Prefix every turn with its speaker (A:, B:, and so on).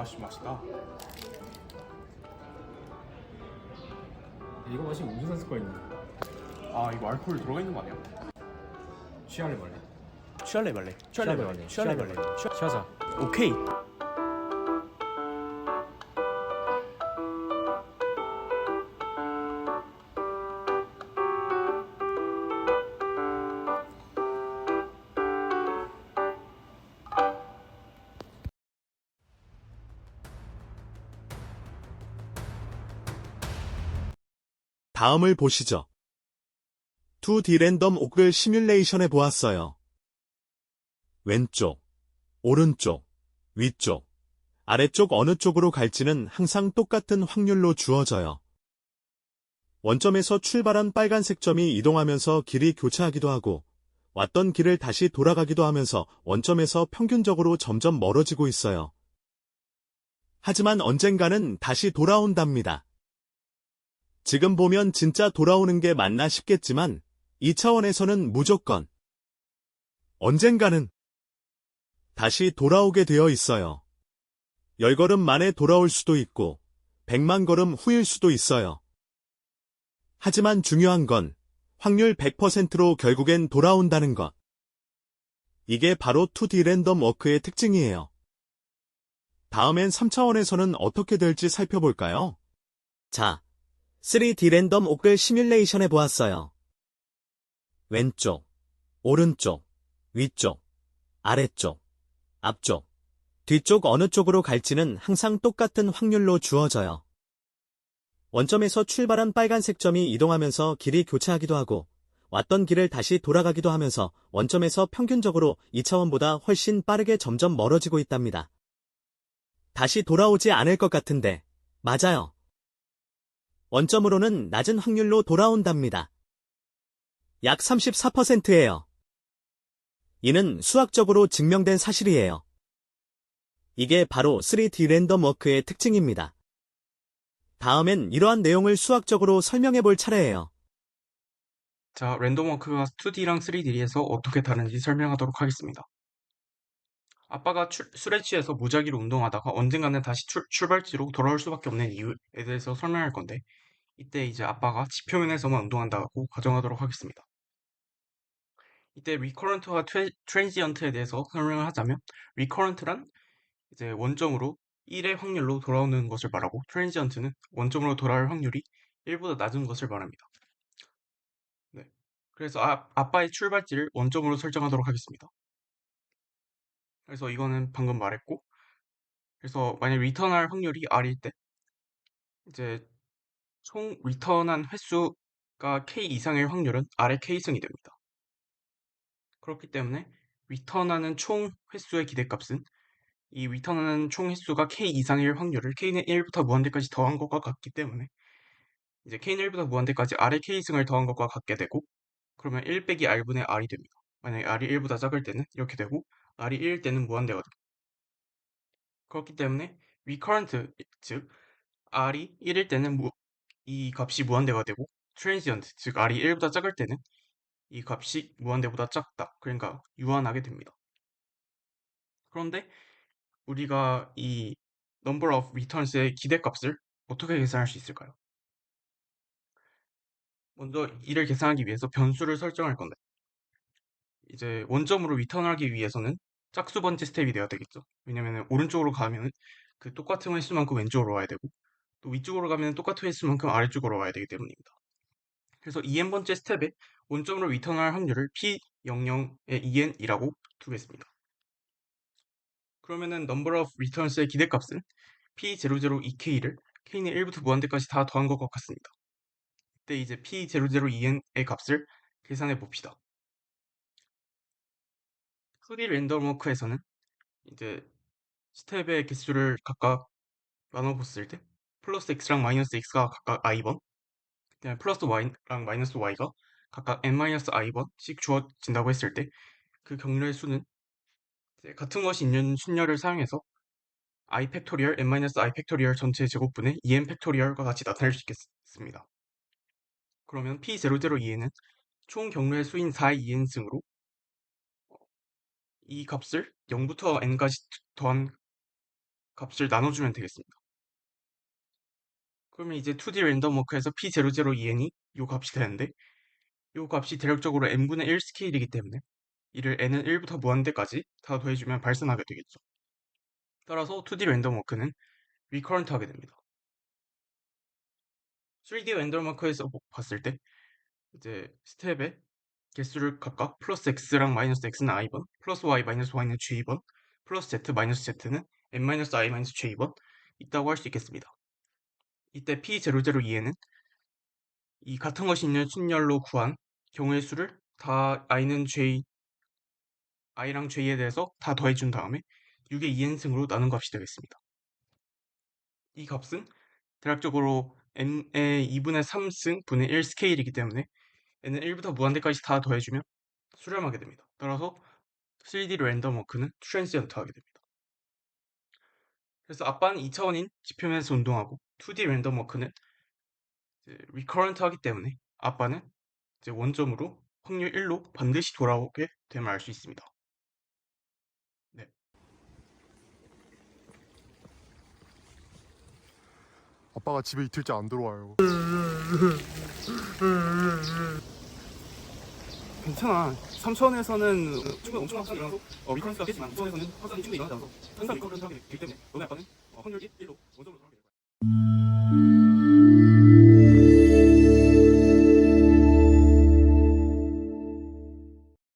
A: 아씨 맛있다.
B: 이거 마시면 음주사 쓸 거 있네.
A: 아 이거 알코올 들어가 있는 거 아니야?
B: 취할래 말래?
C: 취할래 말래? 취할래 말래? 취할래 말래?
B: 취하자.
C: 오케이.
D: 다음을 보시죠. 2D 랜덤 옥을 시뮬레이션해 보았어요. 왼쪽, 오른쪽, 위쪽, 아래쪽 어느 쪽으로 갈지는 항상 똑같은 확률로 주어져요. 원점에서 출발한 빨간색 점이 이동하면서 길이 교차하기도 하고 왔던 길을 다시 돌아가기도 하면서 원점에서 평균적으로 점점 멀어지고 있어요. 하지만 언젠가는 다시 돌아온답니다. 지금 보면 진짜 돌아오는 게 맞나 싶겠지만 2차원에서는 무조건 언젠가는 다시 돌아오게 되어 있어요. 10걸음 만에 돌아올 수도 있고 100만 걸음 후일 수도 있어요. 하지만 중요한 건 확률 100%로 결국엔 돌아온다는 것. 이게 바로 2D 랜덤 워크의 특징이에요. 다음엔 3차원에서는 어떻게 될지 살펴볼까요?
C: 자, 3D 랜덤 옥을 시뮬레이션해 보았어요. 왼쪽, 오른쪽, 위쪽, 아래쪽, 앞쪽, 뒤쪽 어느 쪽으로 갈지는 항상 똑같은 확률로 주어져요. 원점에서 출발한 빨간색 점이 이동하면서 길이 교차하기도 하고 왔던 길을 다시 돌아가기도 하면서 원점에서 평균적으로 2차원보다 훨씬 빠르게 점점 멀어지고 있답니다. 다시 돌아오지 않을 것 같은데, 맞아요. 원점으로는 낮은 확률로 돌아온답니다. 약 34%예요. 이는 수학적으로 증명된 사실이에요. 이게 바로 3D 랜덤 워크의 특징입니다. 다음엔 이러한 내용을 수학적으로 설명해 볼 차례예요.
A: 자, 랜덤워크가 2D랑 3D에서 어떻게 다른지 설명하도록 하겠습니다. 아빠가 술에 취해서 무작위로 운동하다가 언젠가는 다시 출발지로 돌아올 수밖에 없는 이유에 대해서 설명할 건데, 이때 이제 아빠가 지표면에서만 운동한다고 가정하도록 하겠습니다. 이때 리커런트와 트랜지언트에 대해서 설명을 하자면, 리커런트란 이제 원점으로 1의 확률로 돌아오는 것을 말하고, 트랜지언트는 원점으로 돌아올 확률이 1보다 낮은 것을 말합니다. 네. 그래서 아빠의 출발지를 원점으로 설정하도록 하겠습니다. 그래서 이거는 방금 말했고, 그래서 만약 리턴할 확률이 R일 때, 이제 총 리턴한 횟수가 K 이상일 확률은 R의 K승이 됩니다. 그렇기 때문에 리턴하는 총 횟수의 기대값은 이 리턴하는 총 횟수가 K 이상일 확률을 K는 1부터 무한대까지 더한 것과 같기 때문에 이제 K는 1부터 무한대까지 R의 K승을 더한 것과 같게 되고, 그러면 1 빼기 R분의 R이 됩니다. 만약에 R이 1보다 작을 때는 이렇게 되고, R이 1일 때는 무한대가 됩니다. 그렇기 때문에 recurrent, 즉 R이 1일 때는 이 값이 무한대가 되고, transient, 즉 R이 1보다 작을 때는 이 값이 무한대보다 작다. 그러니까 유한하게 됩니다. 그런데 우리가 이 number of returns의 기대값을 어떻게 계산할 수 있을까요? 먼저 이를 계산하기 위해서 변수를 설정할 건데, 이제 원점으로 리턴하기 위해서는 짝수 번째 스텝이 돼야 되겠죠. 왜냐면 오른쪽으로 가면 그 똑같은 횟수만큼 왼쪽으로 와야 되고, 또 위쪽으로 가면 똑같은 횟수만큼 아래쪽으로 와야 되기 때문입니다. 그래서 2n번째 스텝에 원점으로 리턴할 확률을 P00의 2n이라고 두겠습니다. 그러면은 number of returns의 기대값은 P002K를 K는 1부터 무한대까지 다 더한 것과 같습니다. 이때 이제 P002n의 값을 계산해 봅시다. 2D 랜덤 워크에서는 이제 스텝의 개수를 각각 나눠봤을 때 플러스 x랑 마이너스 x가 각각 i번, 그다음에 플러스 y랑 마이너스 y가 각각 n-i번씩 주어진다고 했을 때 그 경로의 수는 이제 같은 것이 있는 순열을 사용해서 i 팩토리얼 n-i 팩토리얼 전체 제곱분의 2n 팩토리얼과 같이 나타낼 수 있겠습니다. 그러면 P002에는 총 경로의 수인 4의 2n승으로 이 값을 0부터 n까지 더한 값을 나눠주면 되겠습니다. 그러면 이제 2D 랜덤 워크에서 P002n이 이 값이 되는데 이 값이 대략적으로 n분의 1 스케일이기 때문에 이를 n은 1부터 무한대까지 다 더해주면 발산하게 되겠죠. 따라서 2D 랜덤 워크는 리커런트 하게 됩니다. 3D 랜덤 워크에서 봤을 때 이제 스텝의 개수를 각각 플러스 x랑 마이너스 x는 i번, 플러스 y 마이너스 y는 j번, 플러스 z 마이너스 z는 n 마이너스 i 마이너스 j번 있다고 할 수 있겠습니다. 이때 P002에는 이 같은 것이 있는 순열로 구한 경우의 수를 다 i는 j, i랑 j에 대해서 다 더해준 다음에 6의 2n승으로 나눈 값이 되겠습니다. 이 값은 대략적으로 n의 2분의 3승 분의 1 스케일이기 때문에 n은 1부터 무한대까지 다 더해주면 수렴하게 됩니다. 따라서 3D 랜덤 워크는 트랜시언트 하게 됩니다. 그래서 아빠는 2차원인 지표면에서 운동하고 2D 랜덤 워크는 리커런트 하기 때문에 아빠는 이제 원점으로 확률 1로 반드시 돌아오게 됨을 알 수 있습니다. 네.
E: 아빠가 집에 이틀째 안 들어와요.
A: 괜찮아. 3차원에서는 충분히 엄청난 확산이 일어나서 리커런스가 되지만 2차원에서는 확산이 충분히 일어나지 않아서 항상 리커런트 하게 되기 때문에 너네 아빠는 확률 1로 원점으로 돌아오게 될 거야.